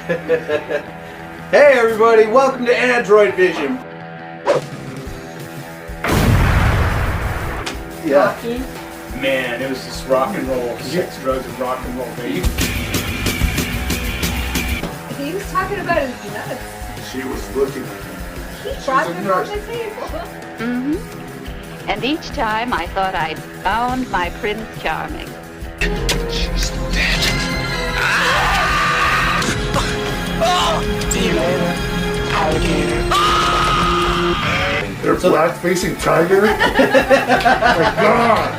Hey everybody, welcome to Androidvision. Yeah. Man, it was just rock and roll, sex, drugs, and rock and roll, baby. He was talking about his nuts. She was looking at me. He brought them on the table. Mm-hmm. And each time I thought I'd found my Prince Charming. She's dead. See you later, alligator. They're black-facing tiger? My God!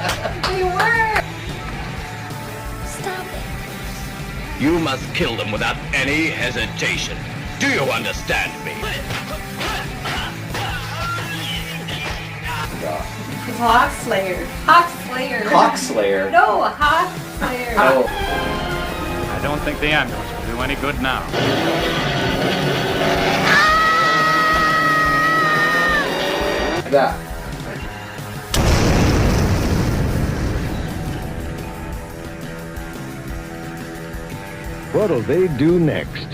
They were. Stop it. You must kill them without any hesitation. Do you understand me? It's Hawk Slayer. Hawk Slayer. Cock Slayer. No, Hawk Slayer. Oh. I don't think the ambulance will do any good now. That. What'll they do next?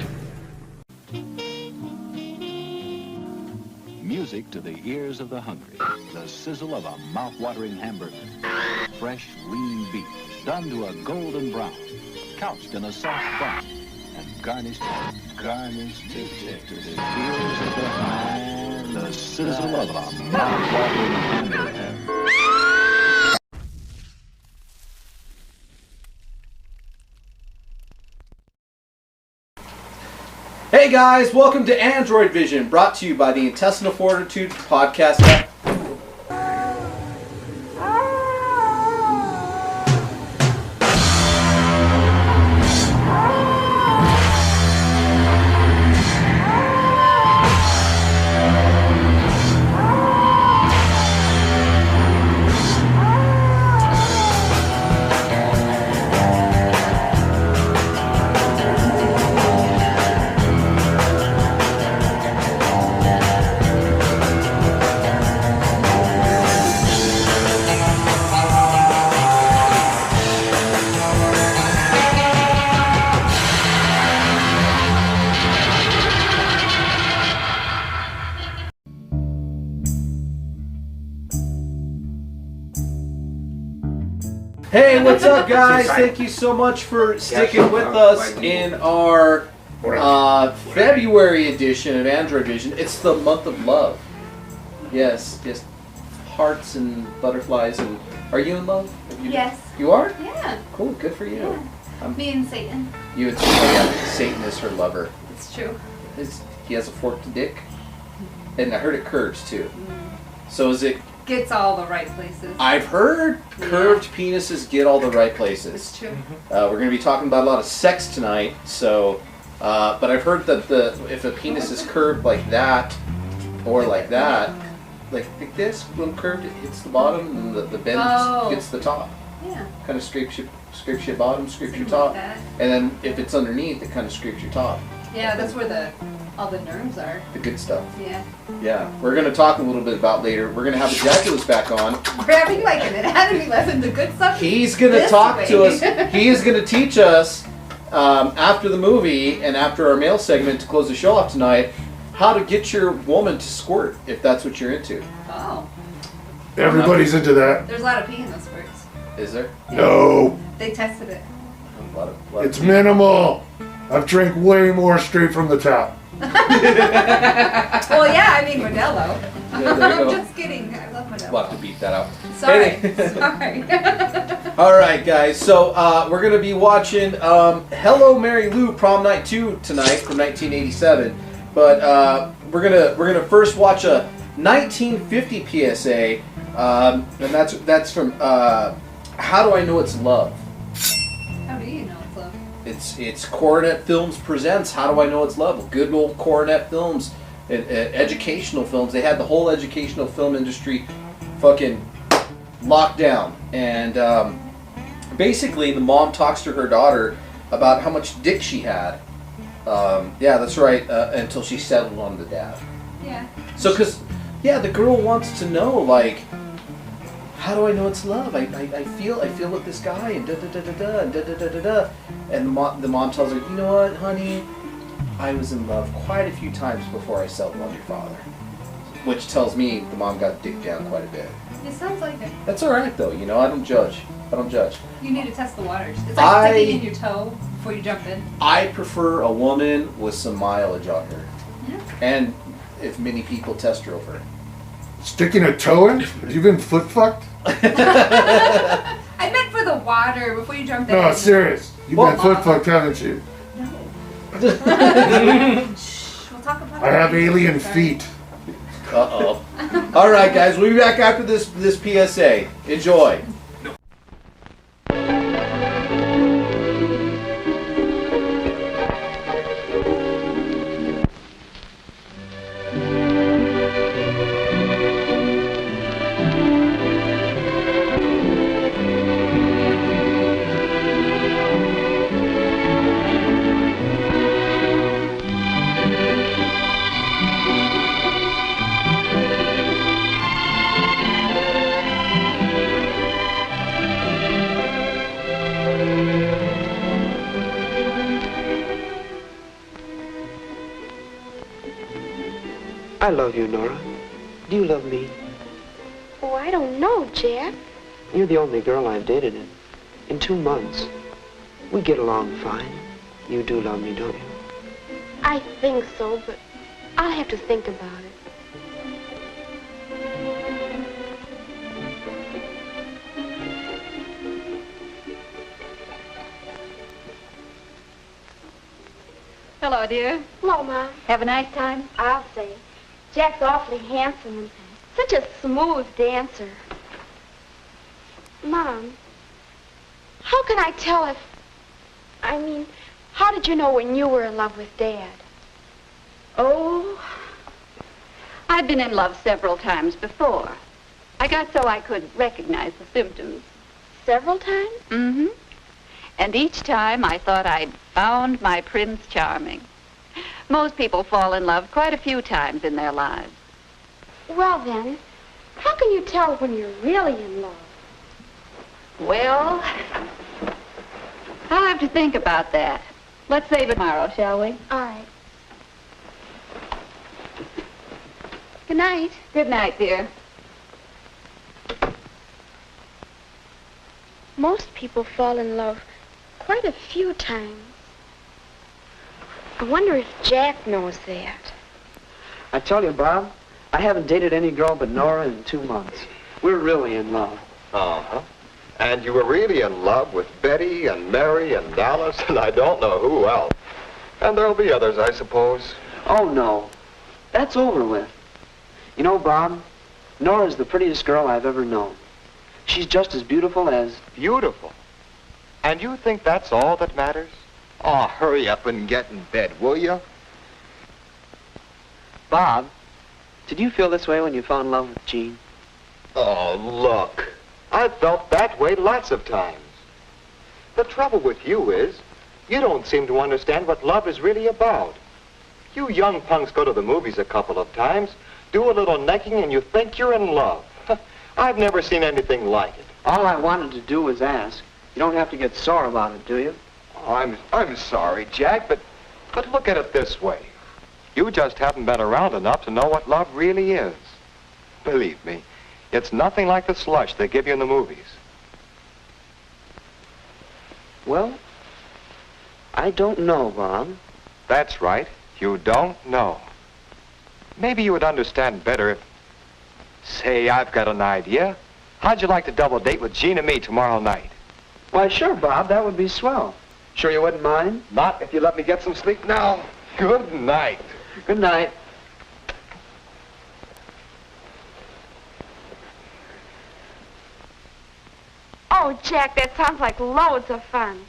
Music to the ears of the hungry. The sizzle of a mouth-watering hamburger. Fresh, lean beef, done to a golden brown. Couched in a soft bun. And garnished to the ears of the hungry. The sizzle of a mouth-watering hamburger. Hey guys, welcome to Androidvision, brought to you by the Intestinal Fortitude Podcast Network. Hey, what's up, guys? Thank you so much for sticking with us in our February edition of Androidvision. It's the month of love. Yes, hearts and butterflies. And are you in love? Yes. You are? Yeah. Cool. Good for you. Yeah. Me and Satan. You and Satan is her lover. It's true. He has a forked dick, and I heard it curves too. So is it? Gets all the right places. I've heard curved penises get all the right places. It's true. We're going to be talking about a lot of sex tonight. So, but I've heard that if a penis is curved like that, or like that, like this, when curved, it hits the bottom, and the bend gets the top. Yeah. Kind of scrapes your bottom, scrapes your top, like and then if it's underneath, it kind of scrapes your top. Yeah, that's where all the nerves are. The good stuff. Yeah. Yeah, we're going to talk a little bit about later. We're going to have Ejaculus back on. We're having like an anatomy lesson, the good stuff. He's going to talk to us. He is going to teach us after the movie and after our mail segment to close the show off tonight how to get your woman to squirt if that's what you're into. Oh. Everybody's into that. There's a lot of pee in those squirts. Is there? No. They tested it. A lot of It's minimal. I've drank way more straight from the tap. Well, yeah, I mean Modelo. Yeah, there you I'm go. just kidding. I love Modelo. We'll have to beat that out. Sorry. Anyway. Sorry. All right, guys. So we're going to be watching Hello, Mary Lou, Prom Night 2 tonight from 1987. But we're gonna first watch a 1950 PSA, and that's from How Do I Know It's Love? How do you know it's love? It's Coronet Films presents How Do I Know It's Love? Good old Coronet Films, educational films. They had the whole educational film industry fucking locked down, and basically the mom talks to her daughter about how much dick she had. Yeah, that's right. Until she settled on the dad. Yeah. So, the girl wants to know, like, how do I know it's love? I feel with this guy, and da da da da da and da da da da da. And the mom tells her, you know what, honey, I was in love quite a few times before I settled on your father. Which tells me the mom got dicked down quite a bit. It sounds like it. That's alright though, you know, I don't judge. You need to test the waters. It's like sticking in your toe before you jump in. I prefer a woman with some mileage on her. Yeah. And if many people test drove her. Sticking a toe in? Have you been foot fucked? I meant for the water before you jump in. No, serious. You've been foot fucked, haven't you? No. Shh, we'll talk about it. I have alien feet. Uh-oh. Alright guys, we'll be back after this PSA. Enjoy. I love you, Nora. Do you love me? Oh, I don't know, Jack. You're the only girl I've dated in 2 months. We get along fine. You do love me, don't you? I think so, but I'll have to think about it. Hello, dear. Hello, Mom. Have a nice time? I'll say. Jack's awfully handsome and such a smooth dancer. Mom, how can I tell if... I mean, how did you know when you were in love with Dad? Oh, I've been in love several times before. I got so I could recognize the symptoms. Several times? Mm-hmm. And each time I thought I'd found my Prince Charming. Most people fall in love quite a few times in their lives. Well, then, how can you tell when you're really in love? Well, I'll have to think about that. Let's save it tomorrow, shall we? All right. Good night. Good night, dear. Most people fall in love quite a few times. I wonder if Jack knows that. I tell you, Bob, I haven't dated any girl but Nora in 2 months. We're really in love. Uh-huh. And you were really in love with Betty and Mary and Alice and I don't know who else. And there'll be others, I suppose. Oh, no. That's over with. You know, Bob, Nora's the prettiest girl I've ever known. She's just as beautiful as... Beautiful? And you think that's all that matters? Oh, hurry up and get in bed, will you? Bob, did you feel this way when you fell in love with Jean? Oh, look. I've felt that way lots of times. The trouble with you is, you don't seem to understand what love is really about. You young punks go to the movies a couple of times, do a little necking, and you think you're in love. I've never seen anything like it. All I wanted to do was ask. You don't have to get sore about it, do you? Oh, I'm sorry, Jack, but look at it this way. You just haven't been around enough to know what love really is. Believe me, it's nothing like the slush they give you in the movies. Well, I don't know, Bob. That's right. You don't know. Maybe you would understand better if... Say, I've got an idea. How'd you like to double date with Jean and me tomorrow night? Why, sure, Bob. That would be swell. Sure you wouldn't mind? Not if you let me get some sleep now. Good night. Good night. Oh, Jack, that sounds like loads of fun.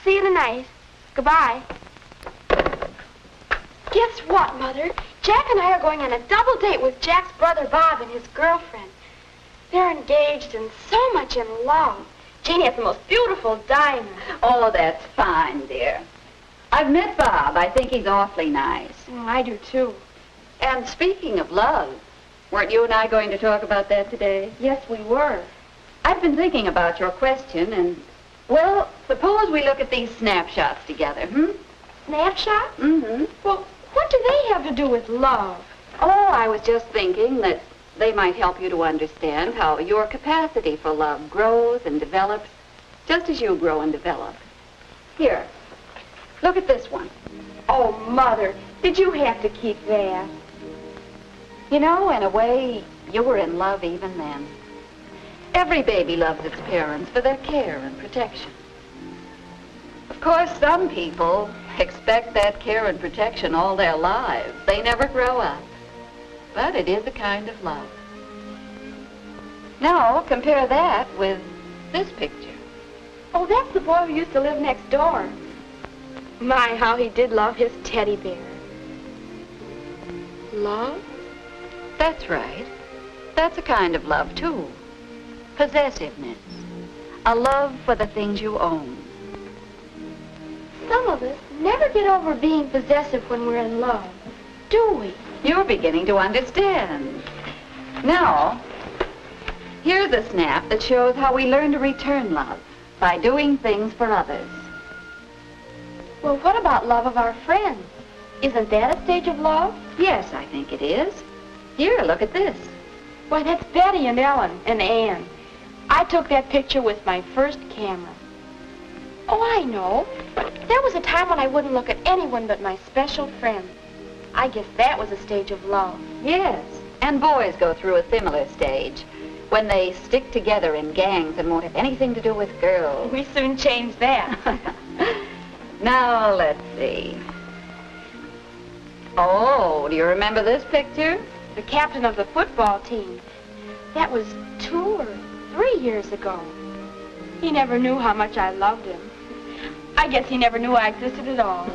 See you tonight. Goodbye. Guess what, Mother? Jack and I are going on a double date with Jack's brother Bob and his girlfriend. They're engaged and so much in love. Jeannie has the most beautiful diamond. Oh, that's fine, dear. I've met Bob. I think he's awfully nice. I do, too. And speaking of love, weren't you and I going to talk about that today? Yes, we were. I've been thinking about your question, and, well, suppose we look at these snapshots together, Snapshot? Mm-hmm. Well, what do they have to do with love? Oh, I was just thinking that they might help you to understand how your capacity for love grows and develops just as you grow and develop. Here, look at this one. Oh, Mother, did you have to keep that? You know, in a way, you were in love even then. Every baby loves its parents for their care and protection. Of course, some people expect that care and protection all their lives. They never grow up. But it is a kind of love. Now, compare that with this picture. Oh, that's the boy who used to live next door. My, how he did love his teddy bear. Love? That's right. That's a kind of love, too. Possessiveness. A love for the things you own. Some of us never get over being possessive when we're in love, do we? You're beginning to understand. Now, here's a snap that shows how we learn to return love by doing things for others. Well, what about love of our friends? Isn't that a stage of love? Yes, I think it is. Here, look at this. Why, that's Betty and Ellen and Ann. I took that picture with my first camera. Oh, I know. There was a time when I wouldn't look at anyone but my special friend. I guess that was a stage of love. Yes, and boys go through a similar stage when they stick together in gangs and won't have anything to do with girls. We soon changed that. Now, let's see. Oh, do you remember this picture? The captain of the football team. That was 2 or 3 years ago. He never knew how much I loved him. I guess he never knew I existed at all.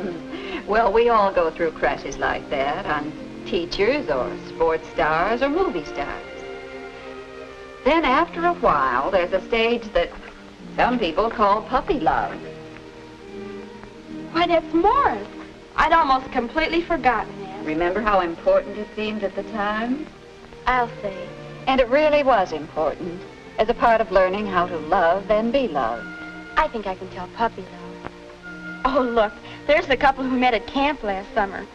Well, we all go through crushes like that on teachers or sports stars or movie stars. Then after a while, there's a stage that some people call puppy love. Why, that's Morris. I'd almost completely forgotten that. Remember how important it seemed at the time? I'll say. And it really was important as a part of learning how to love and be loved. I think I can tell puppy love. Oh, look, there's the couple who met at camp last summer.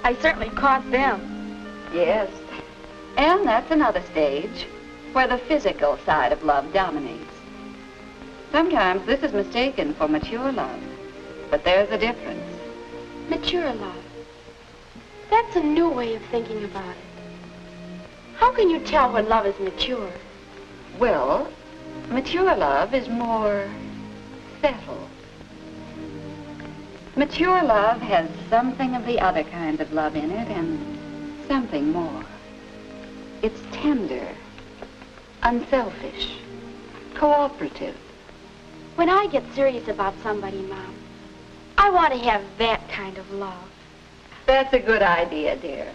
I certainly caught them. Yes, and that's another stage where the physical side of love dominates. Sometimes this is mistaken for mature love, but there's a difference. Mature love. That's a new way of thinking about it. How can you tell when love is mature? Well, mature love is more settled. Mature love has something of the other kind of love in it and something more. It's tender, unselfish, cooperative. When I get serious about somebody, Mom, I want to have that kind of love. That's a good idea, dear.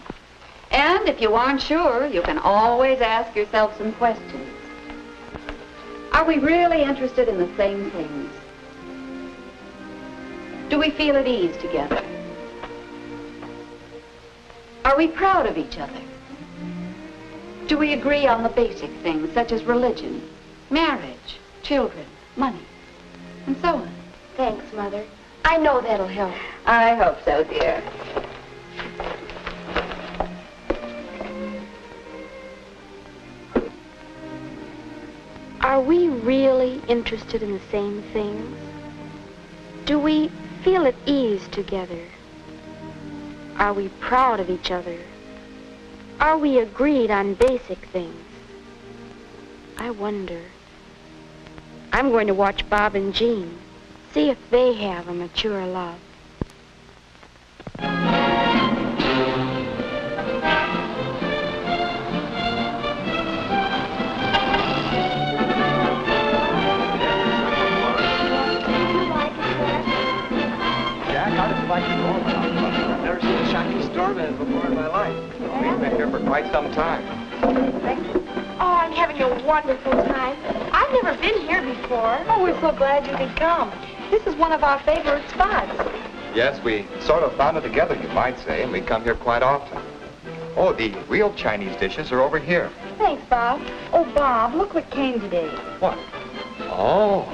And if you aren't sure, you can always ask yourself some questions. Are we really interested in the same things? Do we feel at ease together? Are we proud of each other? Do we agree on the basic things such as religion, marriage, children, money, and so on? Thanks, Mother. I know that'll help. I hope so, dear. Are we really interested in the same things? Do we feel at ease together? Are we proud of each other? Are we agreed on basic things? I wonder. I'm going to watch Bob and Jean, see if they have a mature love. Like the normal house. I've never seen a Chinese doorman before in my life. We've been here for quite some time. Oh, I'm having a wonderful time. I've never been here before. Oh, we're so glad you could come. This is one of our favorite spots. Yes, we sort of found it together, you might say, and we come here quite often. Oh, the real Chinese dishes are over here. Thanks, Bob. Oh, Bob, look what came today. What? Oh,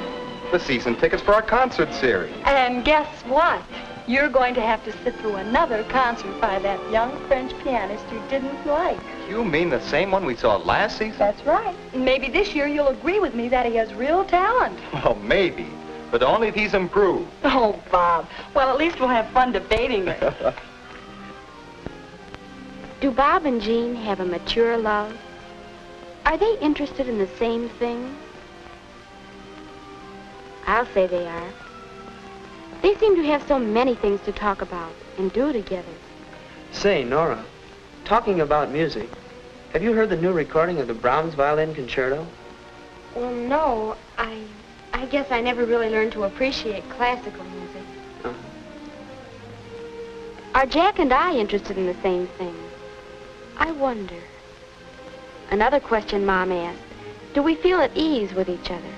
the season tickets for our concert series. And guess what? You're going to have to sit through another concert by that young French pianist you didn't like. You mean the same one we saw last season? That's right. Maybe this year you'll agree with me that he has real talent. Well, maybe. But only if he's improved. Oh, Bob. Well, at least we'll have fun debating it. Do Bob and Jean have a mature love? Are they interested in the same things? I'll say they are. They seem to have so many things to talk about and do together. Say, Nora, talking about music, have you heard the new recording of the Brahms Violin Concerto? Well, no. I guess I never really learned to appreciate classical music. Are Jack and I interested in the same things? I wonder. Another question Mom asked. Do we feel at ease with each other?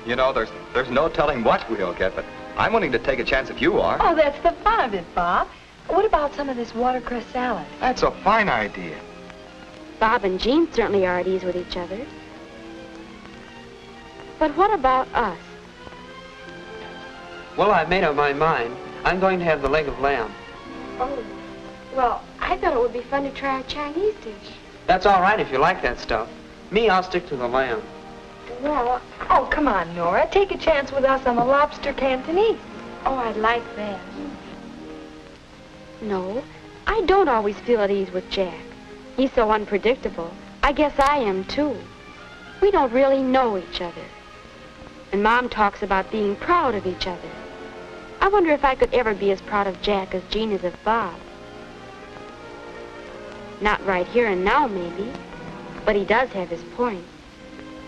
You know, there's no telling what we'll get, but I'm willing to take a chance if you are. Oh, that's the fun of it, Bob. What about some of this watercress salad? That's a fine idea. Bob and Jean certainly are at ease with each other. But what about us? Well, I've made up my mind. I'm going to have the leg of lamb. Oh, well, I thought it would be fun to try a Chinese dish. That's all right if you like that stuff. Me, I'll stick to the lamb. Well, oh, come on, Nora. Take a chance with us on the lobster Cantonese. oh, I'd like that. No, I don't always feel at ease with Jack. He's so unpredictable. I guess I am, too. We don't really know each other. And Mom talks about being proud of each other. I wonder if I could ever be as proud of Jack as Jean is of Bob. Not right here and now, maybe. But he does have his point.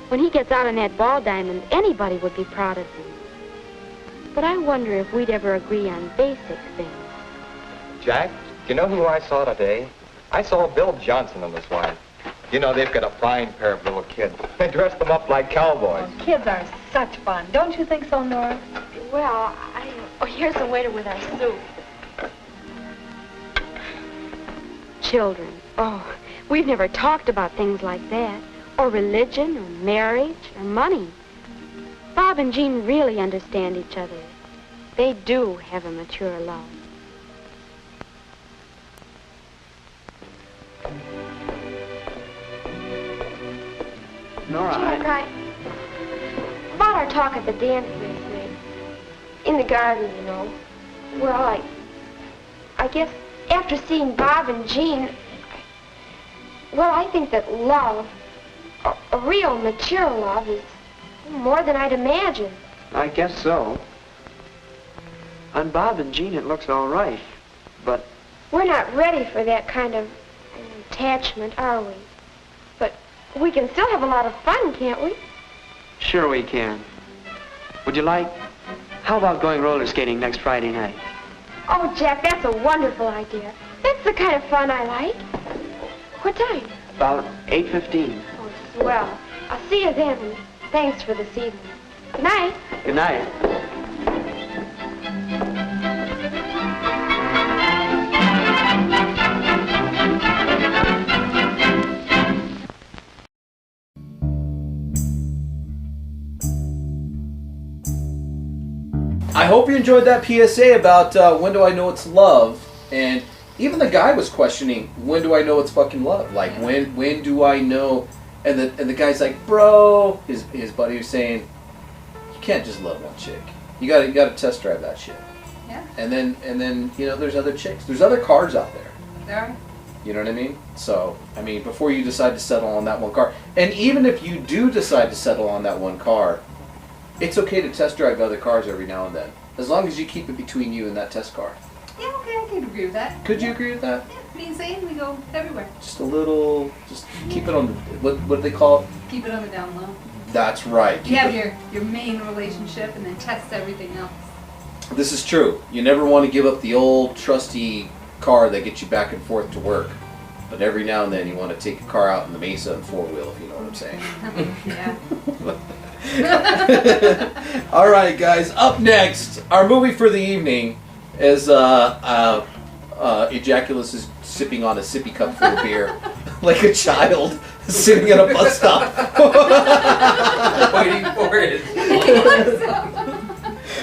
When he gets out on that ball diamond, anybody would be proud of him. But I wonder if we'd ever agree on basic things. Jack, do you know who I saw today? I saw Bill Johnson and his wife. You know, they've got a fine pair of little kids. They dress them up like cowboys. Oh, kids are such fun. Don't you think so, Nora? Well, oh, here's the waiter with our soup. Children. Oh, we've never talked about things like that. Or religion, or marriage, or money. Bob and Jean really understand each other. They do have a mature love. Nora, Jack, about our talk at the dance last night. In the garden, you know. Well, I guess after seeing Bob and Jean, well, I think that love, a real mature love, is more than I'd imagined. I guess so. On Bob and Jean, it looks all right. But We're not ready for that kind of attachment, are we? But we can still have a lot of fun, can't we? sure we can. Would you like? How about going roller skating next Friday night? Oh, Jack, that's a wonderful idea. That's the kind of fun I like. What time? About 8:15. Oh, swell. I'll see you then, and thanks for this evening. Good night. Good night. I hope you enjoyed that PSA about when do I know it's love, and even the guy was questioning when do I know it's fucking love, like when do I know, and the guy's like, bro, his buddy was saying, you can't just love one chick, you gotta test drive that shit, Yeah. and then you know there's other chicks, there's other cars out there, There are. you know what I mean? So I mean before you decide to settle on that one car, and even if you do decide to settle on that one car, it's okay to test drive other cars every now and then, as long as you keep it between you and that test car. Yeah, okay, I can agree with that. Could you agree with that? Yeah, me and Zane, we go everywhere. Just a little, just keep it on the, what do they call it? Keep it on the down low. That's right. You have your main relationship and then test everything else. This is true. You never want to give up the old trusty car that gets you back and forth to work. But every now and then you want to take a car out in the Mesa and four-wheel, if you know what I'm saying. Yeah. All right, guys. Up next, our movie for the evening is Ejaculus is sipping on a sippy cup full of beer, like a child sitting at a bus stop, waiting for it.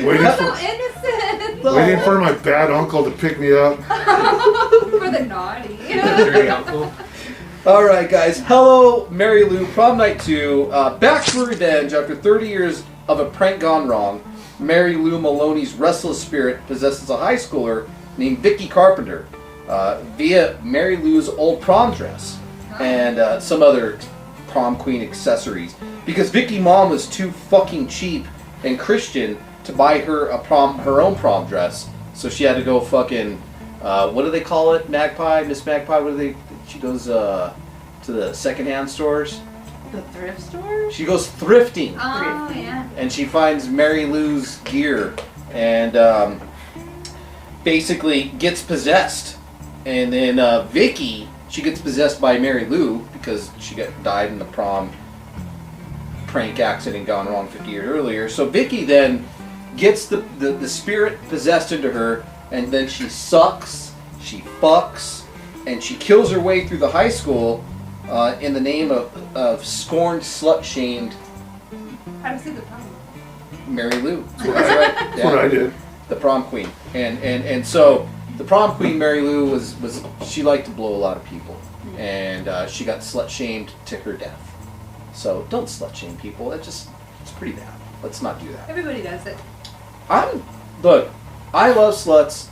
Waiting That's for, so innocent. waiting for my bad uncle to pick me up. For the naughty. Dirty uncle. All right, guys. Hello, Mary Lou. Prom night 2. Back for revenge after 30 years of a prank gone wrong. Mary Lou Maloney's restless spirit possesses a high schooler named Vicky Carpenter via Mary Lou's old prom dress and some other prom queen accessories. Because Vicky Mom was too fucking cheap and Christian to buy her her own prom dress, so she had to go fucking what do they call it? Magpie, Miss Magpie. What do they? She goes to the secondhand stores. The thrift store? She goes thrifting. Oh, yeah. And she finds Mary Lou's gear and basically gets possessed. And then Vicky, she gets possessed by Mary Lou because she died in the prom prank accident gone wrong 50 years earlier. So Vicky then gets the spirit possessed into her, and then she sucks, she fucks, and she kills her way through the high school in the name of scorned, slut-shamed How to see the prom? Mary Lou. That's right. That's what I did. The prom queen. And so the prom queen Mary Lou was she liked to blow a lot of people, and she got slut-shamed to her death. So don't slut-shame people. It's pretty bad. Let's not do that. Everybody does it. Look, I love sluts.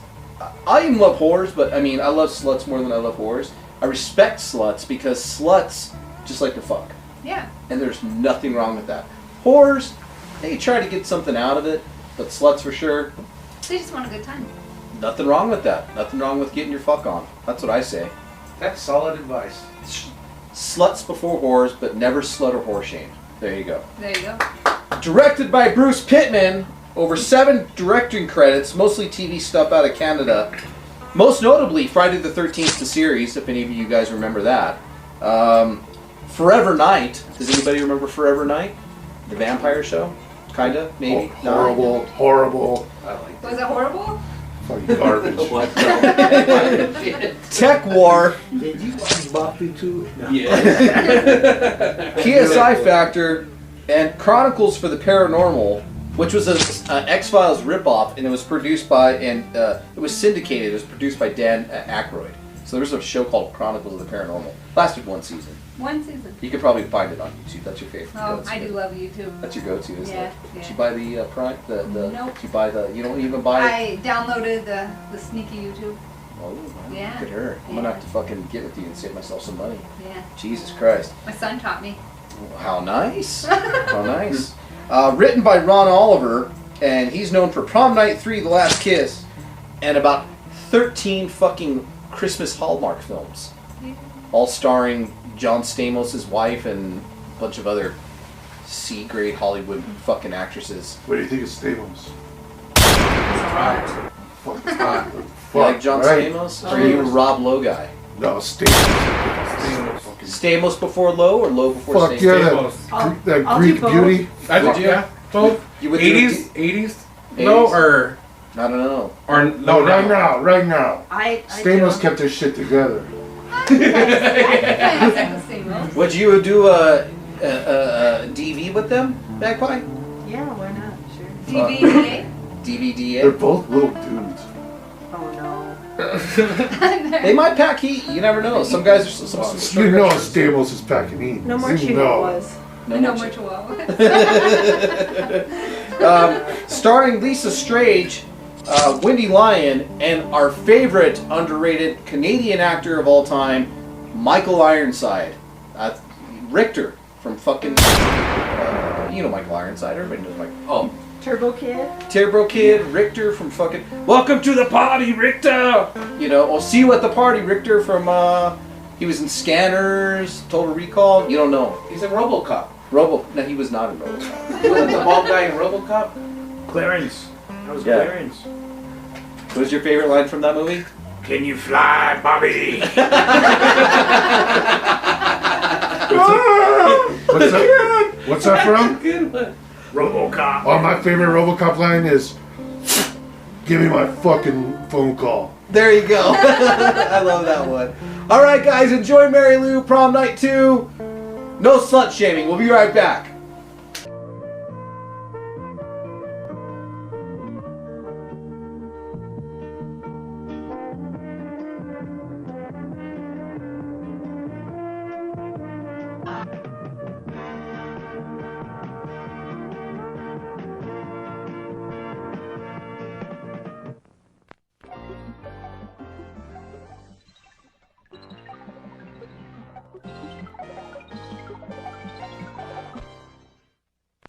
I even love whores, but I mean, I love sluts more than I love whores. I respect sluts because sluts just like to fuck. Yeah. And there's nothing wrong with that. Whores, they try to get something out of it, but sluts for sure. They just want a good time. Nothing wrong with that. Nothing wrong with getting your fuck on. That's what I say. That's solid advice. Sluts before whores, but never slut or whore shamed. There you go. There you go. Directed by Bruce Pittman, over 7 directing credits, mostly TV stuff out of Canada. Most notably, Friday the 13th, the series, if any of you guys remember that. Forever Night. Does anybody remember Forever Night? The vampire show? Kinda, maybe? Horrible, horrible. Was it horrible? Fucking garbage. Tech War. Did you watch Buffy too? No. Yeah. PSI Factor and Chronicles for the Paranormal, which was an X-Files ripoff, and it was produced by, it was syndicated. It was produced by Dan Aykroyd. So there's a show called Chronicles of the Paranormal. Lasted 1 season. 1 season. You could probably find it on YouTube. That's your favorite. Oh, I do love YouTube. That's your go-to, isn't it? Yeah. Did you buy the Prime? Nope. Did you buy you don't even buy it? I downloaded the sneaky YouTube. Oh, wow. Yeah. Look at her. I'm gonna have to fucking get with you and save myself some money. Yeah. Jesus Christ. My son taught me. How nice. How nice. Written by Ron Oliver, and he's known for Prom Night 3, The Last Kiss, and about 13 fucking Christmas Hallmark films. All starring John Stamos' wife and a bunch of other C-grade Hollywood fucking actresses. What do you think of Stamos? Fuck. You like John Stamos? Or are you a Rob Lowe guy? No, Stamos. Stamos before Lowe or Lowe before Fuck Stamos? yeah, that Greek beauty. I think, yeah. Both. You would 80s? 80s? No, or... I don't know. Or No, right now, right now. I Stamos kept his shit together. Would you do a DV with them, Magpie? Yeah, why not? Sure. DVD? DVDA? They're both little dudes. Oh no. They might pack heat. You never know. Some guys are some You know Stamos is packing heat. No more You know. chihuahuas. No more chihuahua. Starring Lisa Strage, Wendy Lyon, and our favorite underrated Canadian actor of all time, Michael Ironside. Richter from fucking... you know Michael Ironside. Everybody knows Michael. Oh. Turbo Kid? Turbo Kid, Richter from fucking... Welcome to the party, Richter! You know, or See You at the Party, Richter from... he was in Scanners, Total Recall. You don't know. He's in RoboCop. No, he was not in RoboCop. He wasn't the bald guy in RoboCop? Clarence. That was Yeah. Clarence. What was your favorite line from that movie? Can you fly, Bobby? What's that from? Good one. RoboCop. Oh, my favorite RoboCop line is, "Give me my fucking phone call." There you go. I love that one. All right, guys, enjoy Mary Lou Prom Night 2. No slut shaming. We'll be right back.